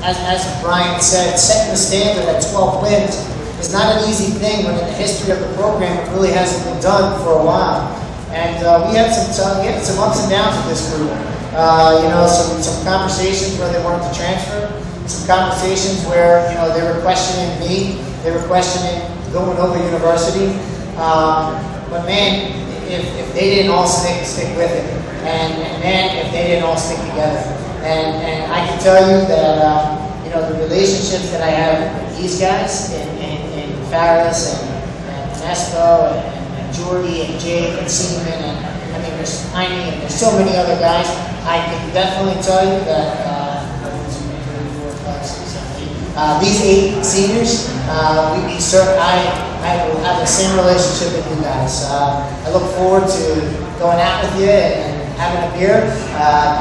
As Brian said, setting the standard at 12 wins is not an easy thing when in the history of the program it really hasn't been done for a while. And we had some ups and downs with this group. Some conversations where they wanted to transfer, some conversations where they were questioning me, they were questioning Villanova University. But man, if they didn't all stick with it, and man, if they didn't all stick together. And I can tell you that the relationships that I have with these guys in Faris and Espo and Jordy and Jake and Seaman and I mean there's Heine and there's so many other guys. I can definitely tell you that these 8 seniors, I will have the same relationship with you guys. I look forward to going out with you and having a beer.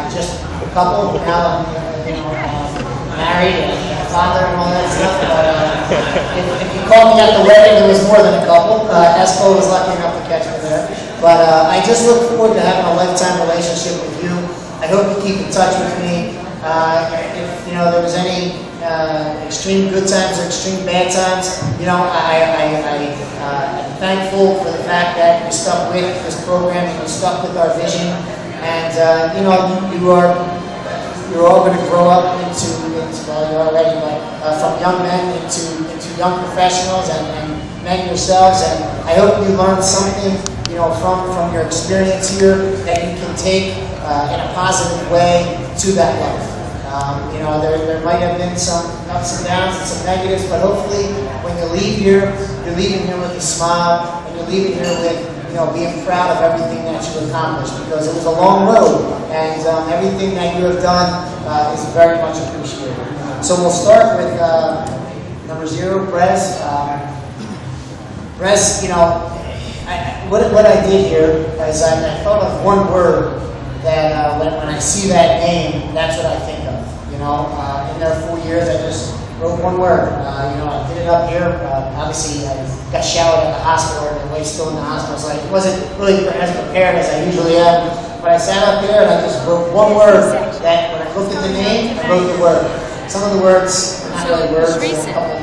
Just a couple, now I'm married and a father and all that stuff. But if you called me at the wedding, there was more than a couple. Espo was lucky enough to catch me there. But I just look forward to having a lifetime relationship with you. I hope you keep in touch with me. If there was any extreme good times or extreme bad times, I'm thankful for the fact that you stuck with this program and you stuck with our vision. And you're all going to grow up into well, you're already, but from young men into young professionals and men yourselves. And I hope you learned something, from your experience here that you can take in a positive way to that life. There might have been some ups and downs and some negatives, but hopefully when you leave here, you're leaving here with a smile, and you're leaving here with being proud of everything that you accomplished, because it was a long road, and everything that you have done is very much appreciated. So we'll start with number 0, Brez. Brez, what I did here is I thought of one word that when I see that name, that's what I think of. In their 4 years, I just wrote one word. I did it up here. Obviously, I got showered at the hospital, and I was still in the hospital, so I wasn't really as prepared as I usually am. But I sat up here and I just wrote one word. That when I looked at the name, I wrote the word. Some of the words are not really words. A couple,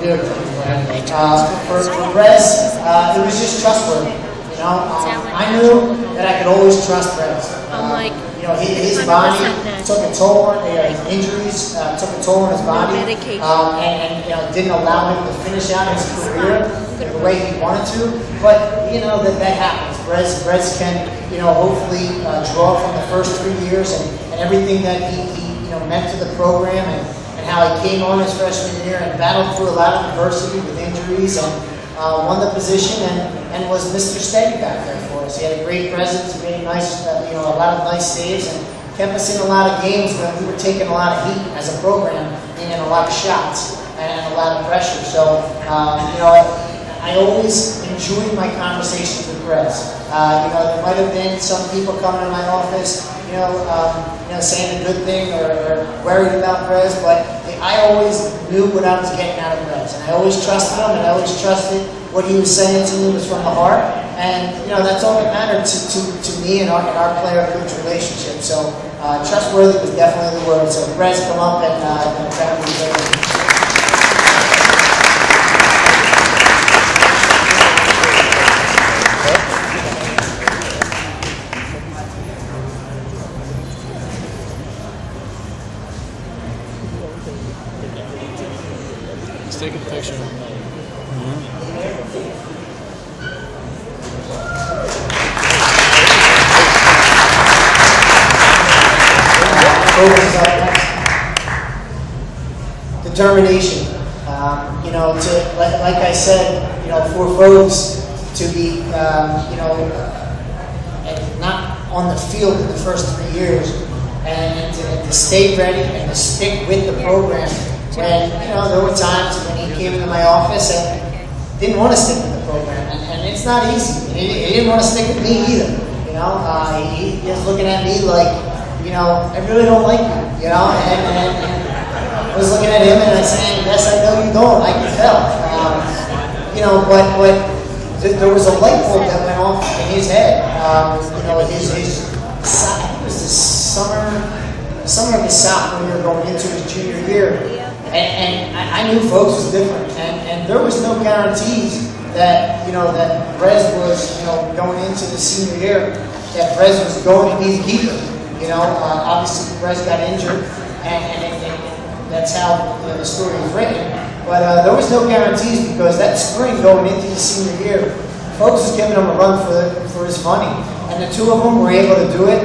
weird things. For Brez, it was just trustworthy. I knew that I could always trust Brez. His body took a toll on his injuries, took a toll on his body, and didn't allow him to finish out his career the way he wanted to. But that happens. Brez can hopefully draw from the first 3 years and everything that he meant to the program and how he came on his freshman year and battled through a lot of adversity with injuries and won the position and was Mr. Steady back there for us. He had a great presence, made nice, a lot of nice saves, and kept us in a lot of games when we were taking a lot of heat as a program and a lot of shots and a lot of pressure. So, I always enjoyed my conversations with Brez. There might have been some people coming to my office, saying a good thing or worried about Brez, but I always knew what I was getting out of Brez, and I always trusted him, and I always trusted what he was saying to me was from the heart, and that's all that mattered to me and our player-coach relationship. So trustworthy was definitely the word. So Brez, come up and try to be there. Let's take a picture. Determination. Like I said, for folks to be, not on the field in the first 3 years, and to stay ready and to stick with the program. When there were times when he came into my office and didn't want to stick with the program, and it's not easy. He didn't want to stick with me either. He was looking at me like, I really don't like you. And I was looking at him and I was saying, yes, I know you don't. I can tell. But there was a light bulb that went off in his head. It was this summer summer of his sophomore year going into his junior year. And I knew folks was different, and there was no guarantees that, that Brez was, going into the senior year, that Brez was going to be the keeper. Obviously Brez got injured, and that's how the story is written. But there was no guarantees, because that spring going into the senior year, folks was giving him a run for his money. And the two of them were able to do it,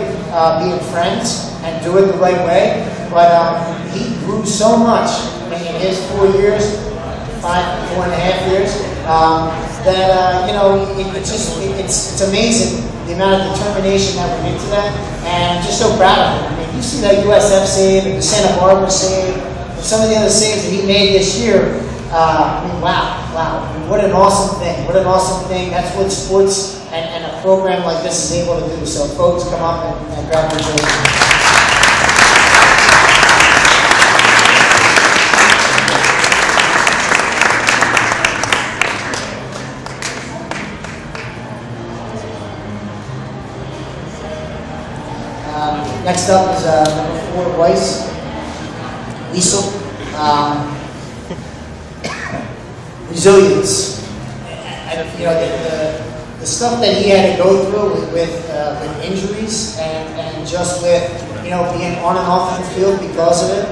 being friends, and do it the right way. But he grew so much in his 4 years, 4.5 years, that it's amazing the amount of determination that went into that, and I'm just so proud of him. I mean, you see that USF save and the Santa Barbara save, and some of the other saves that he made this year. Wow! What an awesome thing! What an awesome thing! That's what sports and a program like this is able to do. So, folks, come up and grab your jersey. Next up is number 4, Weiss. Liesel. Resilience. The stuff that he had to go through with injuries and just with being on and off the field because of it,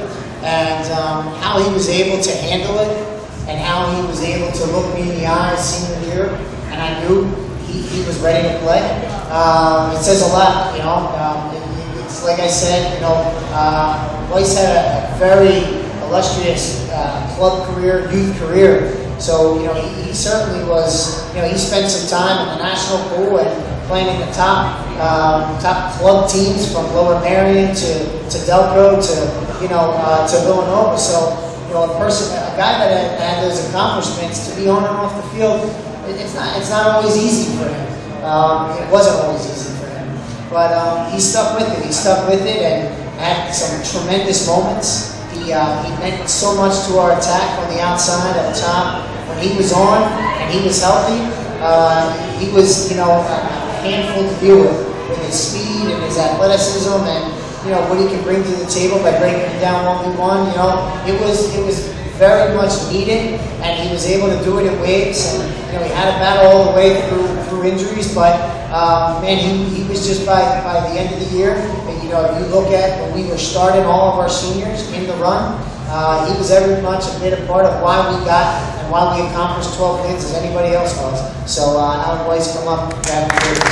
and how he was able to handle it, and how he was able to look me in the eye senior year, and I knew he was ready to play. It says a lot, It's like I said, Weiss had a very illustrious club career, youth career. So, he certainly was, he spent some time in the national pool and playing in the top club teams from Lower Marion to Delco to Villanova. So, a guy that had those accomplishments, to be on and off the field, it's not always easy for him. It wasn't always easy for him. But he stuck with it. He stuck with it and had some tremendous moments. He meant so much to our attack on the outside, at the top. When he was on and he was healthy, he was, a handful to deal with his speed and his athleticism and, what he can bring to the table by breaking it down 1v1. It was very much needed, and he was able to do it in waves. And he had to battle all the way through injuries, but man, he was just by the end of the year. If you look at when we were starting all of our seniors in the run, he was every much a bit a part of why we got and why we accomplished 12 wins as anybody else was. So Alan Weiss, come up and grab the jersey.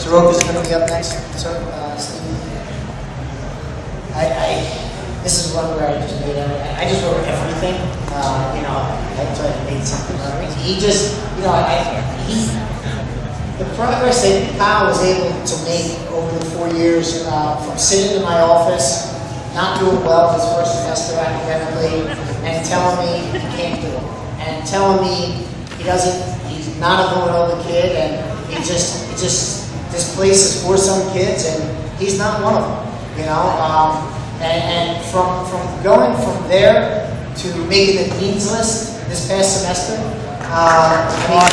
Soroka's going to be up next, sir. Steve. This is one where I just made I just wrote everything. I tried to make something up. He just, the progress that Kyle was able to make over the 4 years, from sitting in my office, not doing well his first semester academically, and telling me he can't do it, and telling me he's not a Villanova kid, and this place is for some kids, and he's not one of them, And from going from there to making the dean's list this past semester, come on,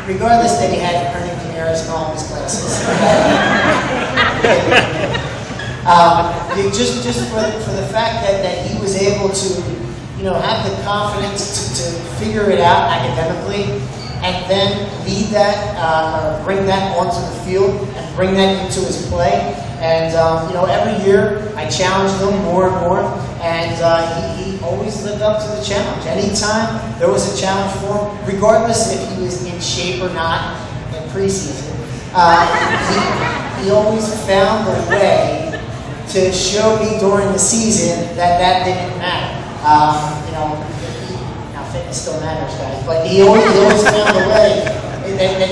regardless that he had Ernie Canaris in all of his classes. Just for the fact that he was able to have the confidence to figure it out academically, and then lead that, or bring that onto the field, and bring that into his play. And every year I challenged him more and more, and he always lived up to the challenge. Anytime there was a challenge for him, regardless if he was in shape or not in preseason, he always found a way to show me during the season that didn't matter. Now fitness still matters, guys, but he always found a way. And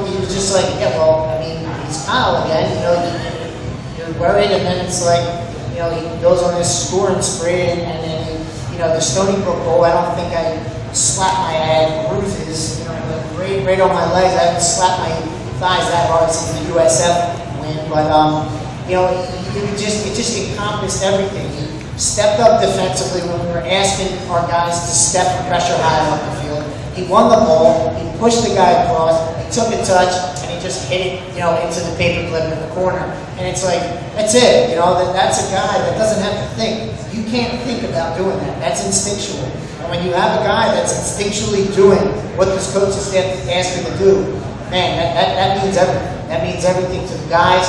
he was just like, yeah, well, he's Kyle again. You're worried, and then it's like, he goes on this scoring spree, and then the Stony Brook Bowl. I don't think I slapped my head, bruises, right on my legs. I haven't slapped my thighs that hard since the USF win, but you know, it just encompassed everything. He stepped up defensively when we were asking our guys to step and pressure high up the field. He won the ball. He pushed the guy across. He took a touch and he just hit it, you know, into the paper clip in the corner. And it's like, that's it. You know, that's a guy that doesn't have to think. You can't think about doing that. That's instinctual. And when you have a guy that's instinctually doing what this coaching staff is asking to do, man, that means everything. That means everything to the guys.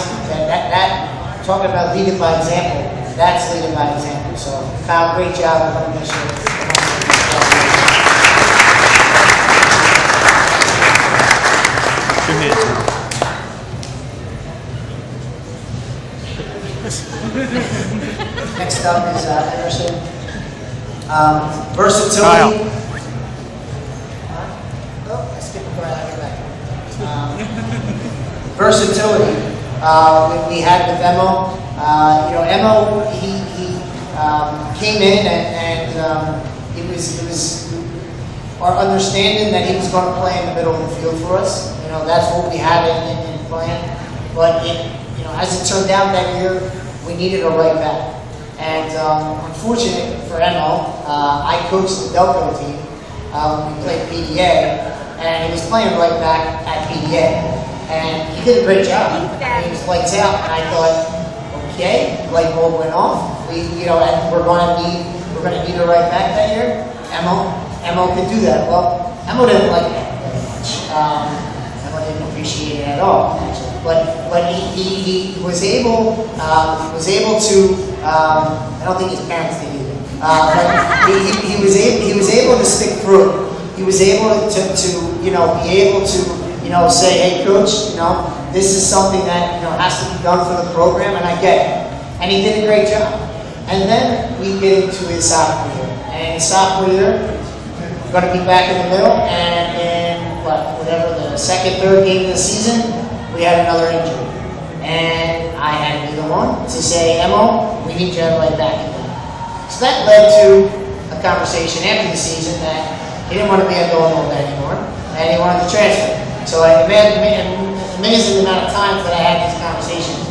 Talking about leading by example, that's leading by example. So, Kyle, great job on this year. Next up is Emerson. Versatility. Oh, I skipped before I get back. Versatility. We had with Emo. You know, Emo, he came in and it was our understanding that he was going to play in the middle of the field for us. You know, that's what we had in plan. But you know, as it turned out that year, we needed a right back. And unfortunately for Emo, I coached the Delco team when we played PDA, and he was playing right back at PDA. And he did a great job. He was lights out, and I thought, okay, light bulb went off. You know, and we're going to need a right back that year. Emo could do that. Well, Emo didn't like that very much. Emo didn't appreciate it at all, actually. But he was able to. I don't think his parents did either. But he was able to stick through it. He was able to you know, be able to, you know, say, hey, coach, you know, this is something that, you know, has to be done for the program, and I get it. And he did a great job. And then we get into his sophomore year. And his sophomore year, we're going to be back in the middle, and in whatever the second, third game of the season, we had another injury. And I had to be the one to say, Emo, we need you right back in there. So that led to a conversation after the season that he didn't want to be at Villanova anymore, and he wanted to transfer. So an amazing amount of times that I had these conversations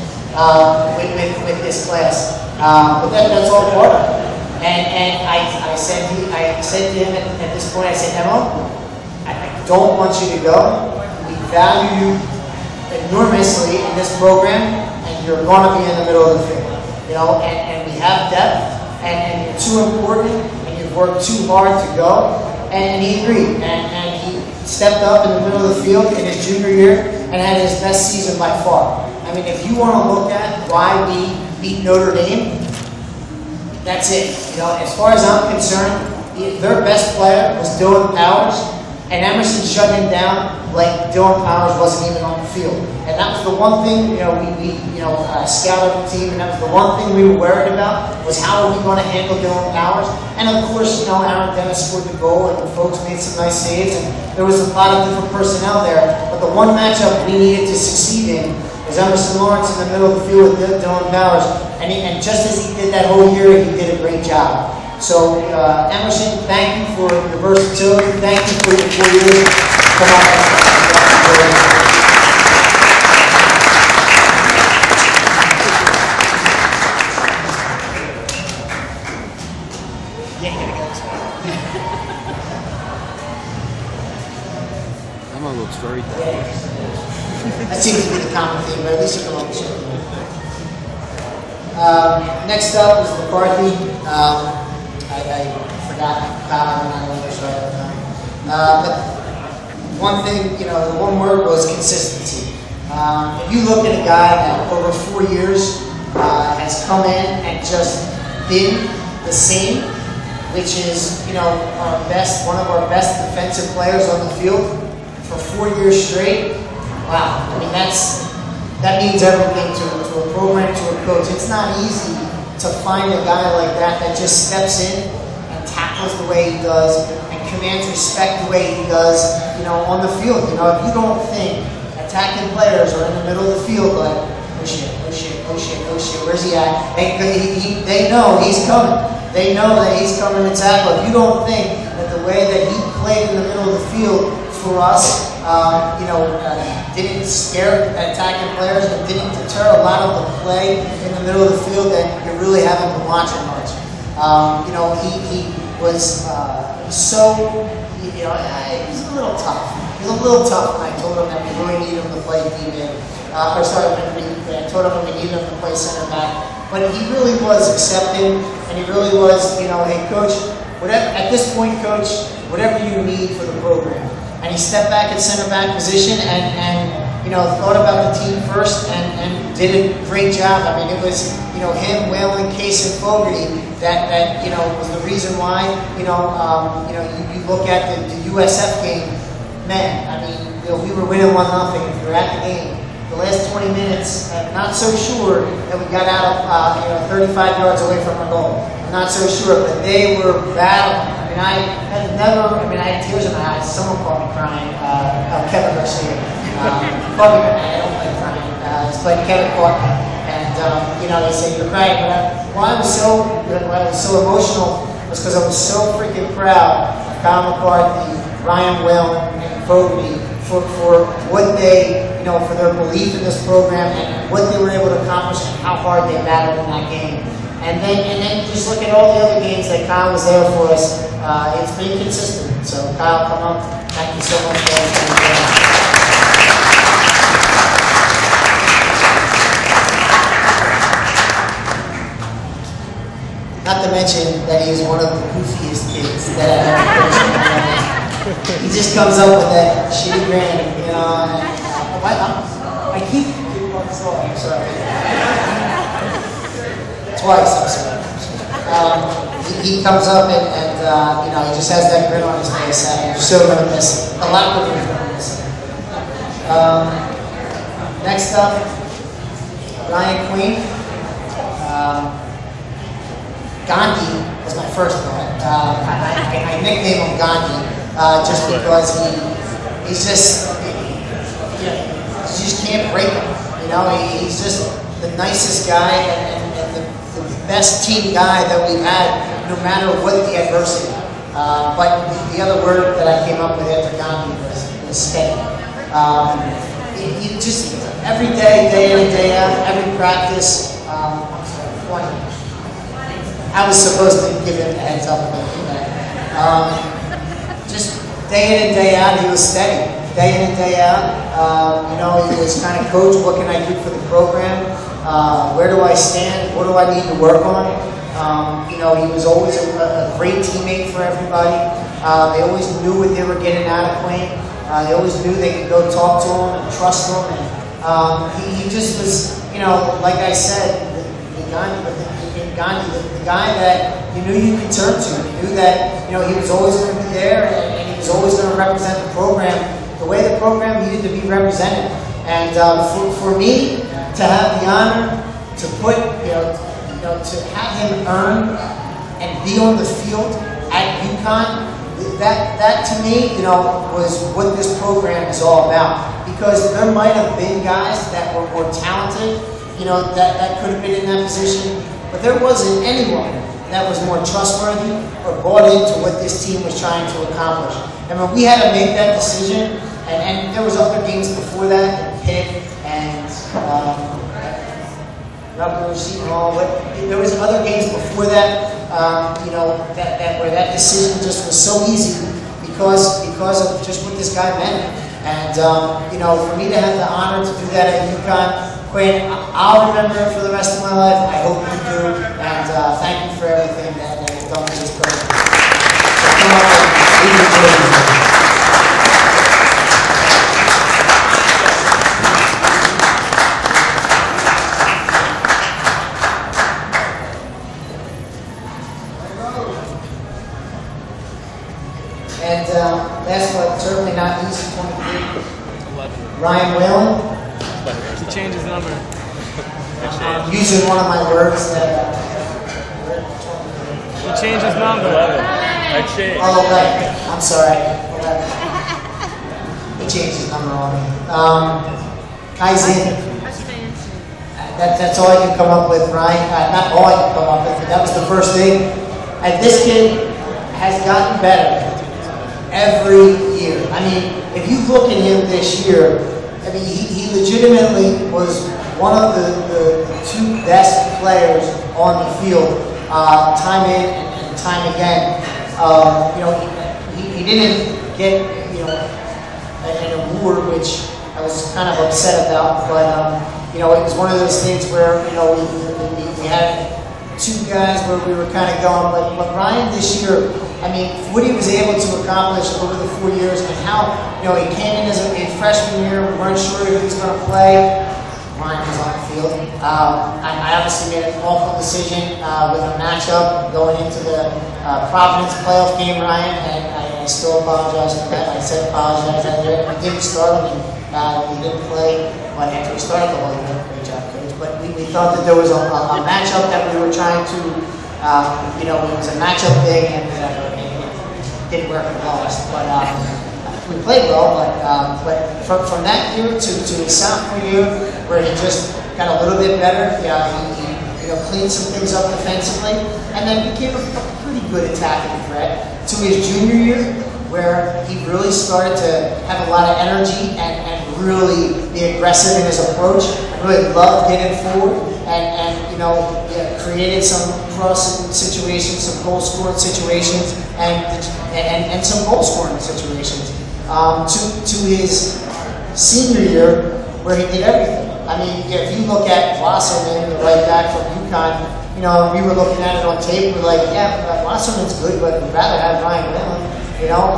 with this class. But that's all part of it. And I said to him at this point, I said, Emo, I don't want you to go. We value you enormously in this program, and you're going to be in the middle of the field. You know, and we have depth, and you're too important, and you've worked too hard to go. And he agreed, and he stepped up in the middle of the field in his junior year and had his best season by far. I mean, if you want to look at why we beat Notre Dame, that's it. You know, as far as I'm concerned, their best player was Dylan Powers, and Emerson shut him down like Dylan Powers wasn't even on the field. And that was the one thing, you know, we scouted the team, and that was the one thing we were worried about, was how are we going to handle Dylan Powers. And of course, you know, Aaron Dennis scored the goal, and the folks made some nice saves, and there was a lot of different personnel there. But the one matchup we needed to succeed in was Emerson Lawrence in the middle of the field with Dylan Powers. And just as he did that whole year, he did a great job. So, Emerson, thank you for your versatility. Thank you for your 4 years. Come on. Emma looks very dark. That seems to be the common theme, but at least you come up with something. Next up is McCarthy. I forgot Kyle and I don't know, so I don't know. But one thing, you know, the one word was consistency. If you look at a guy that over 4 years has come in and just been the same, which is, you know, one of our best defensive players on the field for 4 years straight. Wow, I mean that means everything to a program, to a coach. It's not easy to find a guy like that just steps in and tackles the way he does and commands respect the way he does, you know, on the field. You know, if you don't think attacking players are in the middle of the field like, oh shit, where's he at? They know he's coming. They know that he's coming to tackle. If you don't think that the way that he played in the middle of the field for us didn't scare attacking players and didn't deter a lot of the play in the middle of the field that you really haven't been watching much. He was he was a little tough. He was a little tough when I told him that we really need him to play D-man. I told him we needed him to play center back. But he really was accepting, and he really was, hey, coach, whatever, at this point, coach, whatever you need for the program. And he stepped back at center back position and thought about the team first and did a great job. I mean, it was, him, Whalen, Case, and Fogarty that was the reason why, you look at the USF game, man, I mean, we were winning 1-0 if you were at the game. The last 20 minutes, I'm not so sure that we got out of 35 yards away from our goal. I'm not so sure, but they were battling. I mean, I had tears in my eyes. Someone called me crying. Kevin Garcia. I don't like crying. But Kevin caught me, and they said you're crying. But why I was so emotional was because I was so freaking proud of Kyle McCarthy, Ryan Whalen, and Fogarty for what they, for their belief in this program and what they were able to accomplish and how hard they battled in that game. And then just look at all the other games that Kyle was there for us. It's been consistent. So Kyle, come up. Thank you so much for everything. Not to mention that he is one of the goofiest kids that I've ever coached. He just comes up with that shitty grin, I keep getting on this I'm sorry. Twice, I'm sorry. He comes up and he just has that grin on his face. I'm so going to miss him. A lot of people are going to miss him. Next up, Ryan Queen. Gandhi was my first one. I nicknamed him Gandhi just because he's just, you just can't break him. He's just the nicest guy and the best team guy that we've had, no matter what the adversity. But the other word that I came up with after Gandhi was steady. He just, every day, day in and day out, every practice, I was supposed to give him a heads up about that. Just day in and day out, he was steady. Day in and day out, he was kind of, coach, what can I do for the program? Where do I stand? What do I need to work on? He was always a great teammate for everybody. They always knew what they were getting out of playing. They always knew they could go talk to him and trust him. And he just was, like I said, the guy that you knew you could turn to. You knew that he was always going to be there, and he was always going to represent the program the way the program needed to be represented. And for me to have the honor to put, to have him earn and be on the field at UConn, that to me, was what this program is all about. Because there might have been guys that were more talented, that could have been in that position. But there wasn't anyone that was more trustworthy or bought into what this team was trying to accomplish. And when we had to make that decision, and there was other games before that, and Pitt and Rutgers, Seton Hall, but there was other games before that, where that decision just was so easy because of just what this guy meant. And for me to have the honor to do that at UConn, Quinn, I'll remember it for the rest of my life. I hope you do. And thank you for everything that you've done for this program. And last but certainly not least, 23, Ryan Whalen. He changed his number. I'm using one of my words that... He changed his number. 11. I changed. Oh, 11. I'm sorry. 11. He changed his number on me. Kaizen. That's all I can come up with, Ryan. Not all I can come up with, but that was the first thing. And this kid has gotten better every year. I mean, if you look at him this year, I mean, he legitimately was one of the two best players on the field, time in and time again. You know, he didn't get, you know, an award, which I was kind of upset about, but you know, it was one of those things where, you know, we had two guys where we were kind of going, but Ryan this year, I mean, what he was able to accomplish over the 4 years, and how, you know, he came in as a freshman year, we weren't sure if he was going to play. Ryan was on the field. I obviously made an awful decision with a matchup going into the Providence playoff game, Ryan, and I still apologize for that. I said apologize. We didn't start him, and he didn't play, but after he started the whole game, great job, coach. But we thought that there was a matchup that we were trying to, you know, it was a matchup thing, and it didn't work, we lost. But we played well, but from that year to his sophomore year, where he just got a little bit better, yeah, he you know, cleaned some things up defensively, and then became a pretty good attacking threat. To his junior year, where he really started to have a lot of energy and really be aggressive in his approach. I really loved getting forward and you know, created some crossing situations, some goal scoring situations, and some goal scoring situations. To his senior year, where he did everything. I mean, if you look at Wasserman, the right back from UConn, you know, we were looking at it on tape, we're like, yeah, Wasserman's good, but we'd rather have Ryan Whalen, you know,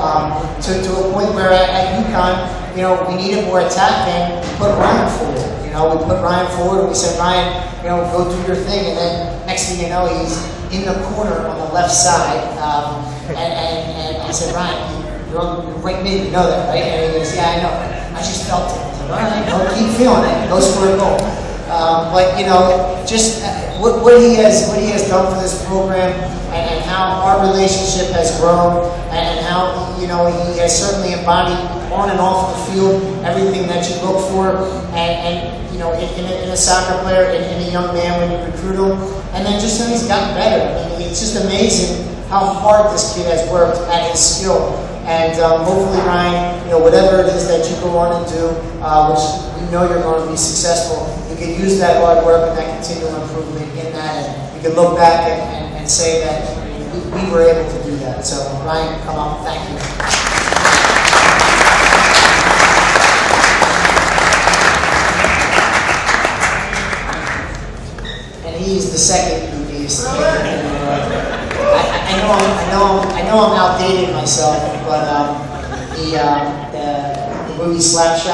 to a point where at UConn, you know, we needed more attacking, we put Ryan forward. You know, we put Ryan forward, and we said, Ryan, you know, go do your thing, and then next thing you know, he's in the corner on the left side, and I said, Ryan, you're right mid, you know that, right? And he goes, yeah, I know. I just felt it. I said, all right, well, keep feeling it. Go score a goal. But you know, just what he has done for this program, and how our relationship has grown, and how, you know, he has certainly embodied on and off the field everything that you look for, and you know, in a soccer player, in a young man when you recruit him, and then just how he's gotten better. I mean, it's just amazing how hard this kid has worked at his skill. And hopefully, Ryan, you know, whatever it is that you go on and do, which you know you're going to be successful, you can use that hard work and that continual improvement in that, and you can look back and say that we were able to do that. So, Ryan, come on, thank you. And he's the second newbiest. I know I'm outdated myself, but the movie Slapshot, I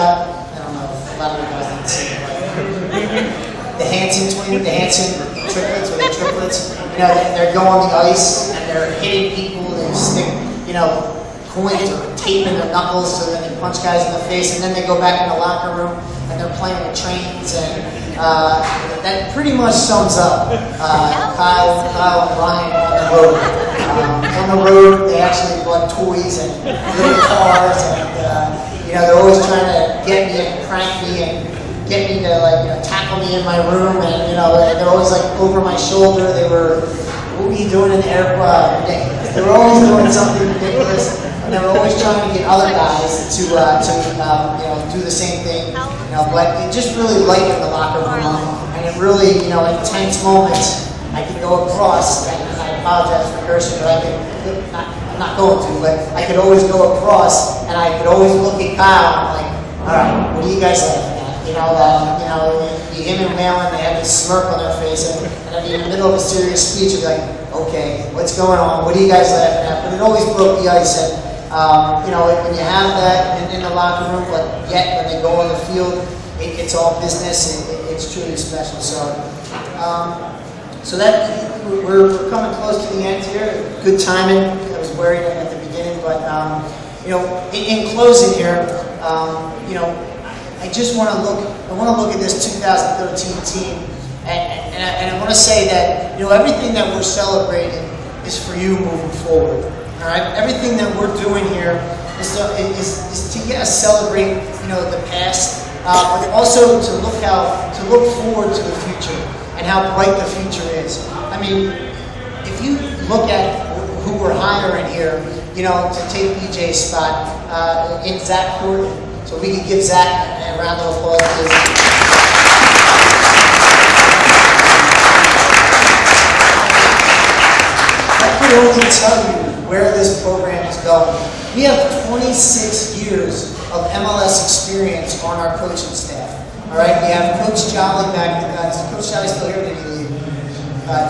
don't know if a lot of you guys didn't see it, but the Hanson triplets, or the triplets, you know, they go on the ice and they're hitting people, they stick, you know, coins or tape in their knuckles so that they punch guys in the face, and then they go back in the locker room and they're playing with trains, and that pretty much sums up Kyle and Ryan on the road. On the road, they actually bought toys and little cars, and you know, they're always trying to get me and crank me and get me to, like, you know, tackle me in my room, and you know, they're always like over my shoulder. They were, what were you doing in the airport? They were always doing something ridiculous, and they were always trying to get other guys to you know, do the same thing. You know, but it just really lightened the locker room, and it really, you know, in tense moments, I could go across, and I apologize for cursing, but I'm not going to, but I could always go across, and I could always look at Kyle, and I'm like, all right, what are you guys laughing at? You know, him and Whalen, they have this smirk on their face, and I'd be in the middle of a serious speech, and be like, okay, what's going on? What are you guys laughing at? But it always broke the ice, and you know, when you have that in the locker room, but yet when they go on the field, it's all business, and it's truly special. So that we're coming close to the end here. Good timing. I was worried at the beginning, but you know, in closing here, you know, I just want to look. I want to look at this 2013 team, and I want to say that, you know, everything that we're celebrating is for you moving forward. All right, everything that we're doing here is to yes, celebrate, you know, the past, but also to look forward to the future and how bright the future is. I mean, if you look at who we're hiring here, you know, to take BJ's spot in Zach Court. So we can give Zach a round of applause, please. I can only tell you where this program is going. We have 26 years of MLS experience on our coaching staff. All right, we have Coach Jolly back. Is Coach Jolly still here? Or did he leave?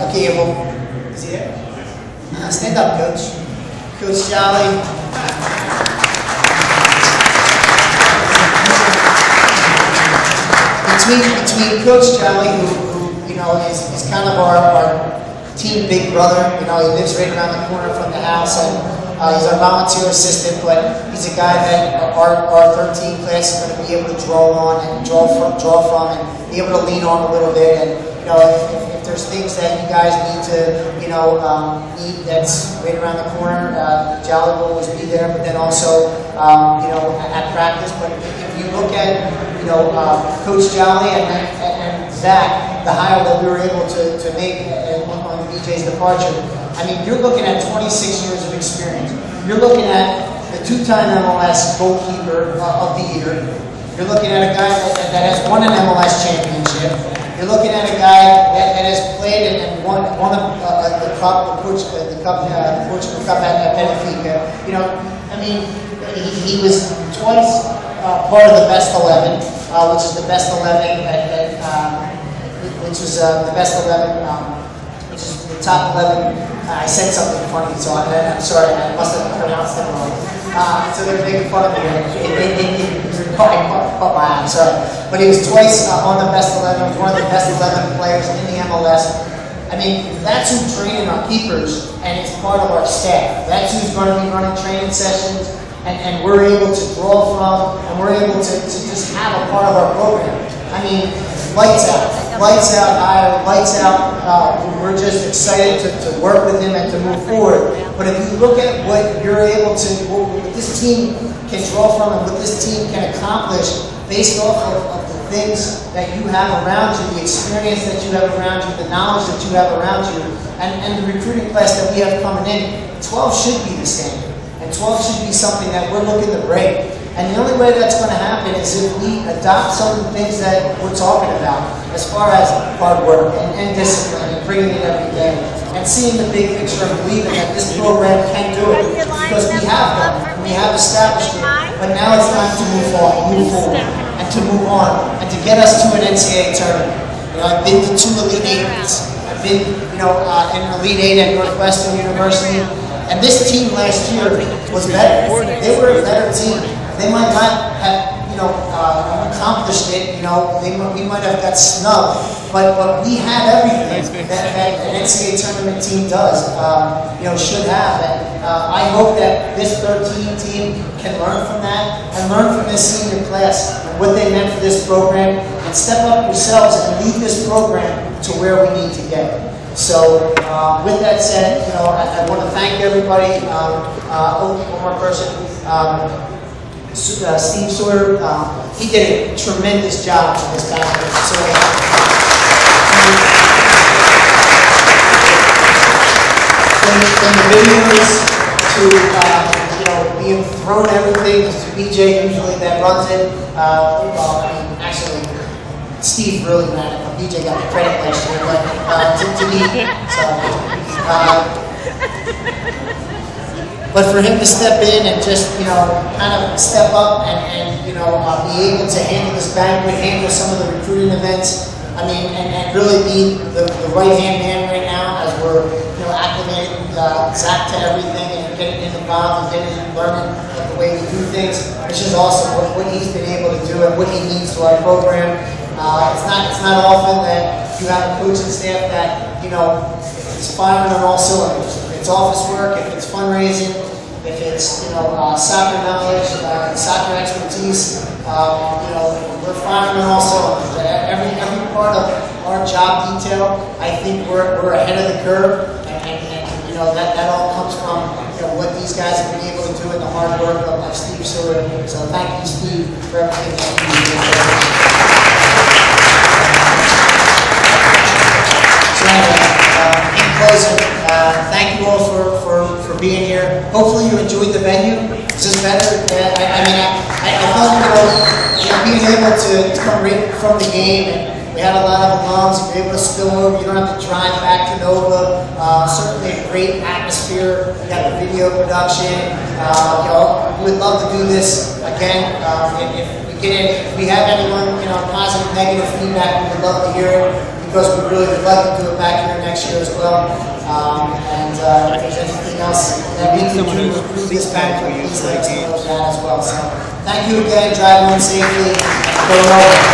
Okay, yeah, well, is he there? Stand up, Coach. Coach Jolly. Between Coach Jolly, who you know is kind of our team big brother. You know, he lives right around the corner from the house, and he's our volunteer assistant. But he's a guy that our 13 class is going to be able to draw on and draw from, and be able to lean on a little bit. And you know, if there's things that you guys need to, you know, eat that's right around the corner, Jolly will always be there. But then also, you know, at practice. But if you look at, you know, Coach Jolly and Zach, the hire that we were able to make on BJ's departure, I mean, you're looking at 26 years of experience. You're looking at the two-time MLS goalkeeper of the year. You're looking at a guy that has won an MLS championship. You're looking at a guy that has played and won the Portugal Cup at Benfica. You know, I mean, he was twice part of the best 11, which is the best 11 which is the best 11, which is the top 11. I said something funny, so I'm sorry, I must have pronounced it wrong. So they're making fun of me. It caught my eye, sorry. But he was twice on the best 11, one of the best 11 players in the MLS. I mean, that's who's training our keepers, and it's part of our staff. That's who's going to be running training sessions, and we're able to draw from, and we're able to just have a part of our program. I mean, lights out, hire, lights out. We're just excited to work with him and to move forward. But if you look at what you're able to, what this team can draw from and what this team can accomplish based off of the things that you have around you, the experience that you have around you, the knowledge that you have around you, and the recruiting class that we have coming in, 12 should be the standard. And 12 should be something that we're looking to break. And the only way that's going to happen is if we adopt some of the things that we're talking about as far as hard work and discipline and bringing it every day and seeing the big picture and believing that this program can do it, because we have done it, we have established it, but now it's time to move forward and to move on and to get us to an NCAA tournament. You know, I've been to 2 Elite Eights. I've been, you know, in an Elite Eight at Northwestern University, and this team last year was better. They were a better team. They might not have, you know, accomplished it. You know, we might have got snubbed, but we had everything that an NCAA tournament team does. You know, should have. And I hope that this 13 team can learn from that and learn from this senior class and what they meant for this program, and step up yourselves and lead this program to where we need to get. So, with that said, you know, I want to thank everybody. One more person. Steve Sawyer, he did a tremendous job in this time. So, from the videos to you know, being thrown everything to BJ usually that runs it. Well, I mean, actually, Steve really ran it. BJ got the credit last year, but to me, but for him to step in and just, you know, kind of step up and you know, be able to handle this banquet, handle some of the recruiting events, I mean, and really be the right-hand man right now as we're, you know, acclimating Zach to everything and getting him involved and getting him learning the way we do things. It's just awesome what he's been able to do and what he means to our program. It's not often that you have a coaching staff that, you know, is firing on all cylinders. If it's office work, if it's fundraising, if it's, you know, soccer knowledge, soccer expertise, you know, we're firing on all cylinders. Every part of our job detail, I think we're ahead of the curve, and you know, that all comes from, you know, what these guys have been able to do and the hard work of Steve Sawyer. So thank you, Steve, for everything that you do. So anyway, in closing, thank you all for being here. Hopefully you enjoyed the venue. Is this better? I felt, being able to come right from the game, and we had a lot of alums, you were able to spill over, you don't have to drive back to Nova. Certainly a great atmosphere. We got the video production. We'd love to do this again. If we have anyone, positive, negative feedback, we would love to hear it, because we really would like to do it back here next year as well. If there's anything else that we can do to improve this banquet, please let us know that as well. So thank you again. Drive home safely. Go Nova.